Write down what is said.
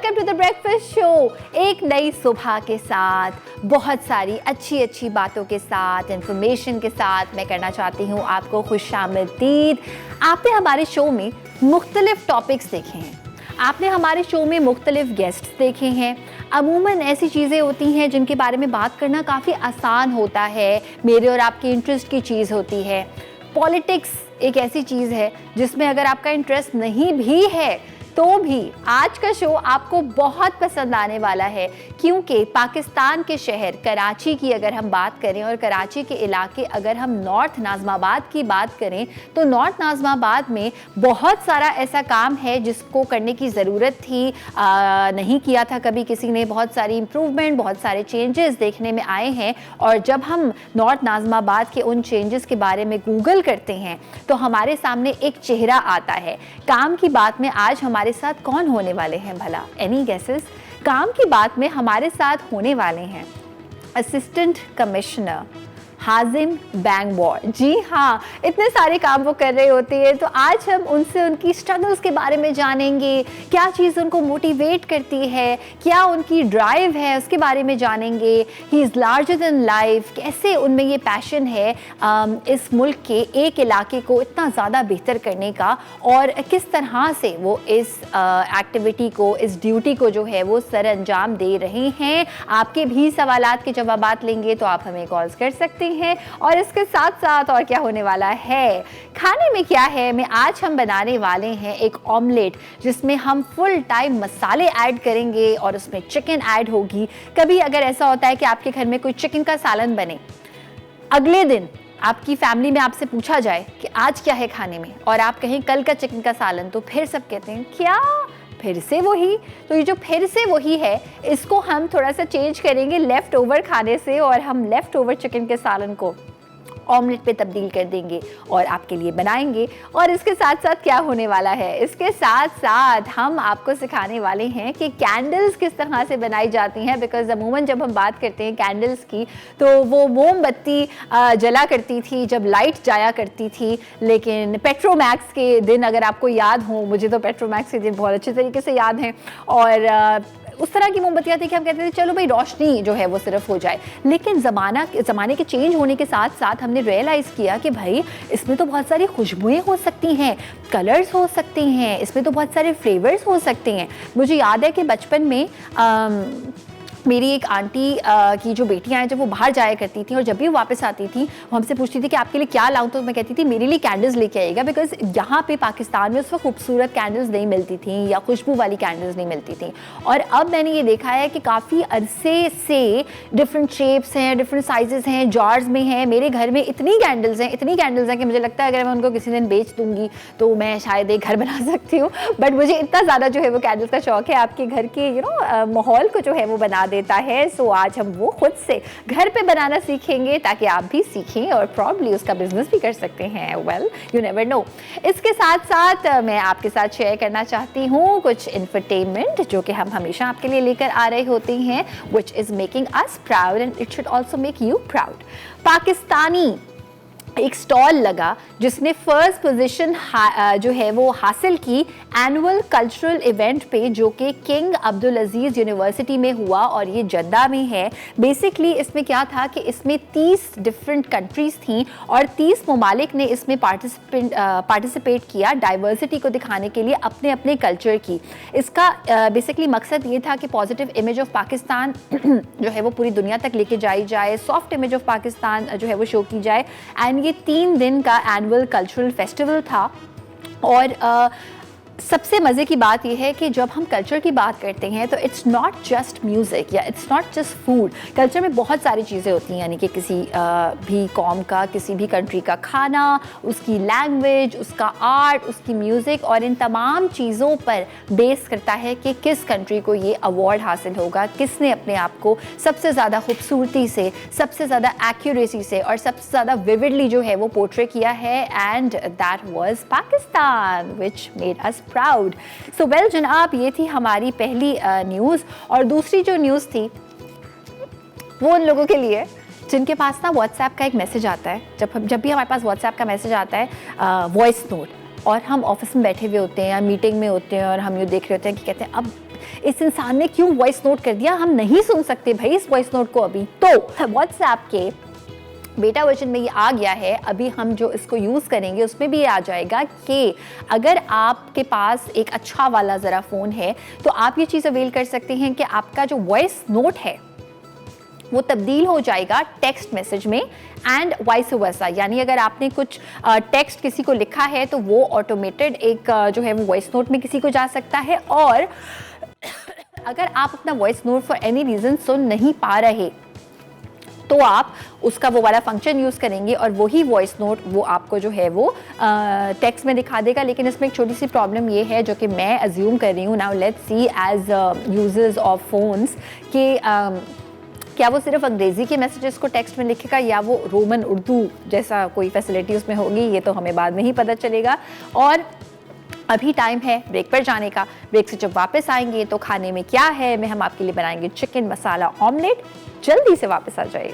Welcome to the breakfast show. एक नई सुबह के साथ, बहुत सारी अच्छी अच्छी बातों के साथ, इंफॉर्मेशन के साथ मैं करना चाहती हूँ आपको खुशामदीद। आपने हमारे शो में मुख्तलिफ टॉपिक्स देखे हैं, आपने हमारे शो में मुख्तलिफ गेस्ट्स देखे हैं। अमूमन ऐसी चीज़ें होती हैं जिनके बारे में बात करना काफ़ी आसान होता है, मेरे और आपके इंटरेस्ट की चीज़ होती है। पॉलिटिक्स एक ऐसी चीज़ है जिसमें अगर आपका इंटरेस्ट नहीं भी है तो भी आज का शो आपको बहुत पसंद आने वाला है, क्योंकि पाकिस्तान के शहर कराची की अगर हम बात करें और कराची के इलाके अगर हम नॉर्थ नाज़माबाद की बात करें तो नॉर्थ नाज़माबाद में बहुत सारा ऐसा काम है जिसको करने की ज़रूरत थी, नहीं किया था कभी किसी ने। बहुत सारी इम्प्रूवमेंट, बहुत सारे चेंजेस देखने में आए हैं और जब हम नॉर्थ नाज़माबाद के उन चेंजेस के बारे में गूगल करते हैं तो हमारे सामने एक चेहरा आता है। काम की बात में आज हमारे साथ कौन होने वाले हैं भला? Any guesses? काम की बात में हमारे साथ होने वाले हैं असिस्टेंट कमिश्नर हाजिम बैंगबोर। जी हाँ, इतने सारे काम वो कर रहे होते हैं, तो आज हम उनसे उनकी स्ट्रगल्स के बारे में जानेंगे, क्या चीज़ उनको मोटिवेट करती है, क्या उनकी ड्राइव है उसके बारे में जानेंगे। He is larger than life, कैसे उनमें ये पैशन है इस मुल्क के एक इलाके को इतना ज़्यादा बेहतर करने का, और किस तरह से वो इस एक्टिविटी को, इस ड्यूटी को जो है वो सर अंजाम दे रहे हैं। आपके भी सवालात के जवाबात लेंगे तो आप हमें कॉल्स कर सकते हैं। और इसके साथ साथ और क्या होने वाला है, खाने में क्या है, मैं आज हम बनाने वाले हैं एक ऑमलेट जिसमें हम फुल टाइम मसाले ऐड करेंगे और उसमें चिकन ऐड होगी। कभी अगर ऐसा होता है कि आपके घर में कोई चिकन का सालन बने, अगले दिन आपकी फैमिली में आपसे पूछा जाए कि आज क्या है खाने में और आप कहें कल का चिकन का सालन, तो फिर सब कहते हैं क्या फिर से वही? तो ये जो फिर से वही है, इसको हम थोड़ा सा चेंज करेंगे लेफ़्ट ओवर खाने से, और हम लेफ़्ट ओवर चिकन के सालन को ऑमलेट पे तब्दील कर देंगे और आपके लिए बनाएंगे। और इसके साथ साथ क्या होने वाला है, इसके साथ साथ हम आपको सिखाने वाले हैं कि कैंडल्स किस तरह से बनाई जाती हैं। बिकॉज अमूमन जब हम बात करते हैं कैंडल्स की तो वो मोमबत्ती जला करती थी जब लाइट जाया करती थी, लेकिन पेट्रोमैक्स के दिन अगर आपको याद हो, मुझे तो पेट्रोमैक्स के दिन बहुत अच्छे तरीके से याद हैं, और उस तरह की मोमबत्तियाँ थी कि हम कहते थे चलो भाई रोशनी जो है वो सिर्फ हो जाए। लेकिन ज़माने के चेंज होने के साथ साथ हमने रियलाइज़ किया कि भाई इसमें तो बहुत सारी खुशबुएँ हो सकती हैं, कलर्स हो सकते हैं, इसमें तो बहुत सारे फ्लेवर्स हो सकते हैं। मुझे याद है कि बचपन में मेरी एक आंटी की जो बेटियां हैं, जब वो बाहर जाया करती थी और जब भी वो वापस आती थी वो हमसे पूछती थी कि आपके लिए क्या लाऊं, तो मैं कहती थी मेरे लिए कैंडल्स लेके आइएगा। बिकॉज यहाँ पे पाकिस्तान में उस वक्त खूबसूरत कैंडल्स नहीं मिलती थी या खुशबू वाली कैंडल्स नहीं मिलती थी। और अब मैंने ये देखा है कि काफ़ी अरसे से डिफरेंट शेप्स हैं, डिफरेंट साइजेस हैं, जार्स में हैं। मेरे घर में इतनी कैंडल्स हैं कि मुझे लगता है अगर मैं उनको किसी दिन बेच दूँगी तो मैं शायद एक घर बना सकती हूँ। बट मुझे इतना ज़्यादा जो है वो कैंडल्स का शौक है, आपके घर के माहौल को जो है वो बना देता है। सो आज हम वो खुद से घर पे बनाना सीखेंगे ताकि आप भी सीखें और प्रॉब्ली उसका बिजनेस भी कर सकते हैं। Well, you never know. इसके साथ साथ मैं आपके साथ शेयर करना चाहती हूँ कुछ इंफरटेनमेंट जो कि हम हमेशा आपके लिए लेकर आ रहे होते हैं, which is making us proud and it should also make you proud. Pakistani एक स्टॉल लगा जिसने फर्स्ट पोजीशन जो है वो हासिल की एनुअल कल्चरल इवेंट पे, जो कि किंग अब्दुल अजीज़ यूनिवर्सिटी में हुआ और ये जद्दा में है। बेसिकली इसमें क्या था कि इसमें 30 डिफरेंट कंट्रीज़ थी और 30 ममालिक ने इसमें पार्टिसिपेट किया डाइवर्सिटी को दिखाने के लिए अपने अपने कल्चर की। इसका बेसिकली मकसद ये था कि पॉजिटिव इमेज ऑफ पाकिस्तान जो है वो पूरी दुनिया तक लेके जाई जाए, सॉफ्ट इमेज ऑफ पाकिस्तान जो है वो शो की जाए। एंड ये 3 दिन का एनुअल कल्चरल फेस्टिवल था। और सबसे मज़े की बात यह है कि जब हम कल्चर की बात करते हैं तो इट्स नॉट जस्ट म्यूज़िक या it's not just food. Culture में बहुत सारी चीज़ें होती हैं, यानी कि किसी भी कौम का, किसी भी कंट्री का खाना, उसकी लैंग्वेज, उसका आर्ट, उसकी म्यूज़िक, और इन तमाम चीज़ों पर बेस करता है कि किस कंट्री को ये अवार्ड हासिल होगा, किसने अपने आप को सबसे ज़्यादा खूबसूरती से, सबसे ज़्यादा एक्यूरेसी से और सबसे ज़्यादा विविडली जो है वो पोर्ट्रे किया है। And that was Pakistan which made us proud. So well जनाब, ये थी हमारी पहली न्यूज़। और दूसरी जो न्यूज़ थी वो उन लोगों के लिए जिनके पास ना व्हाट्सएप का एक मैसेज आता है, जब भी हमारे पास व्हाट्सएप का मैसेज आता है, वॉइस नोट, और हम ऑफिस में बैठे हुए होते हैं या मीटिंग में होते हैं और हम ये देख रहे होते हैं कि कहते हैं अब इस इंसान ने क्यों वॉइस नोट कर दिया, हम नहीं सुन सकते भाई इस वॉइस नोट को अभी। तो व्हाट्सएप के बेटा वर्जन में ये आ गया है, अभी हम जो इसको यूज़ करेंगे उसमें भी ये आ जाएगा कि अगर आपके पास एक अच्छा वाला ज़रा फ़ोन है तो आप ये चीज़ अवेल कर सकते हैं कि आपका जो वॉइस नोट है वो तब्दील हो जाएगा टेक्स्ट मैसेज में एंड वाइस वर्सा, यानी अगर आपने कुछ टेक्स्ट किसी को लिखा है तो वो ऑटोमेटेड एक जो है वो वॉइस नोट में किसी को जा सकता है। और अगर आप अपना voice note for any reason सुन नहीं पा रहे तो आप उसका वो वाला फंक्शन यूज़ करेंगे और वही वॉइस नोट वो आपको जो है वो टेक्स्ट में दिखा देगा। लेकिन इसमें एक छोटी सी प्रॉब्लम ये है जो कि मैं अज्यूम कर रही हूँ, now let's see as users of phones कि क्या वो सिर्फ अंग्रेज़ी के मैसेजेस को टेक्स्ट में लिखेगा या वो रोमन उर्दू जैसा कोई फैसिलिटी उसमें होगी, ये तो हमें बाद में ही पता चलेगा। और अभी टाइम है ब्रेक पर जाने का। ब्रेक से जब वापस आएंगे तो खाने में क्या है, हम आपके लिए बनाएंगे चिकन मसाला ऑमलेट। जल्दी से वापस आ जाइए।